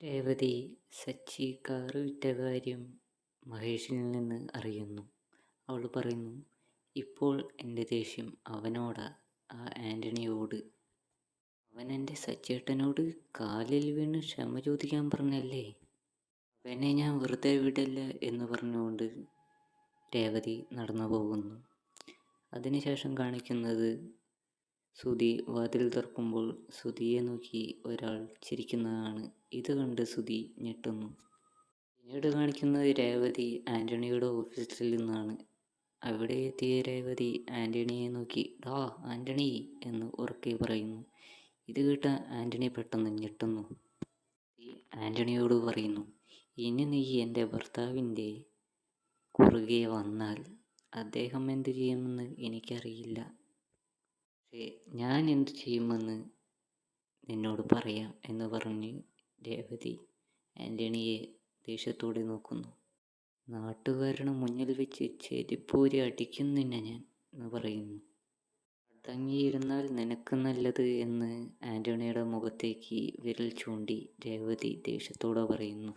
Revathi Sachi car വിറ്റ കാര്യം മഹേഷിൽ നിന്ന് അറിയുന്നു. അവൾ പറയുന്നു, ഇപ്പോൾ എൻ്റെ ദേഷ്യം അവനോടാ, ആ ആൻ്റണിയോട്. അവൻ എൻ്റെ സച്ചേട്ടനോട് കാലിൽ വീണ് ക്ഷമ ചോദിക്കാൻ പറഞ്ഞല്ലേ, അവനെ ഞാൻ വെറുതെ വിടില്ല എന്ന് പറഞ്ഞുകൊണ്ട് രേവതി നടന്നു പോകുന്നു. അതിനുശേഷം കാണിക്കുന്നത് സുധി വാതിൽ തുറക്കുമ്പോൾ സുധിയെ നോക്കി ഒരാൾ ചിരിക്കുന്നതാണ്. ഇത് കണ്ട് സുധി ഞെട്ടുന്നു. പിന്നീട് കാണിക്കുന്നത് രേവതി ആൻ്റണിയുടെ ഓഫീസിൽ നിന്നാണ്. അവിടെ എത്തിയ രേവതി ആൻ്റണിയെ നോക്കി ഡാ ആൻ്റണി എന്ന് ഉറക്കെ പറയുന്നു. ഇത് കേട്ട ആൻ്റണി പെട്ടെന്ന് ഞെട്ടുന്നു. ആൻ്റണിയോട് പറയുന്നു, ഇനി നീ എൻ്റെ ഭർത്താവിൻ്റെ കുറുകെ വന്നാൽ അദ്ദേഹം എന്ത് ചെയ്യുമെന്ന് എനിക്കറിയില്ല, പക്ഷേ ഞാൻ എന്ത് ചെയ്യുമെന്ന് നിന്നോട് പറയാം എന്ന് പറഞ്ഞ് രേവതി ആൻ്റണിയെ ദേഷ്യത്തോടെ നോക്കുന്നു. നാട്ടുകാരുടെ മുന്നിൽ വെച്ച് ചെരിപ്പൂരി അടിക്കും നിന്നെ ഞാൻ എന്ന് പറയുന്നു. അടങ്ങിയിരുന്നാൽ നിനക്ക് നല്ലത് എന്ന് ആൻ്റണിയുടെ മുഖത്തേക്ക് വിരൽ ചൂണ്ടി രേവതി ദേഷ്യത്തോടെ പറയുന്നു.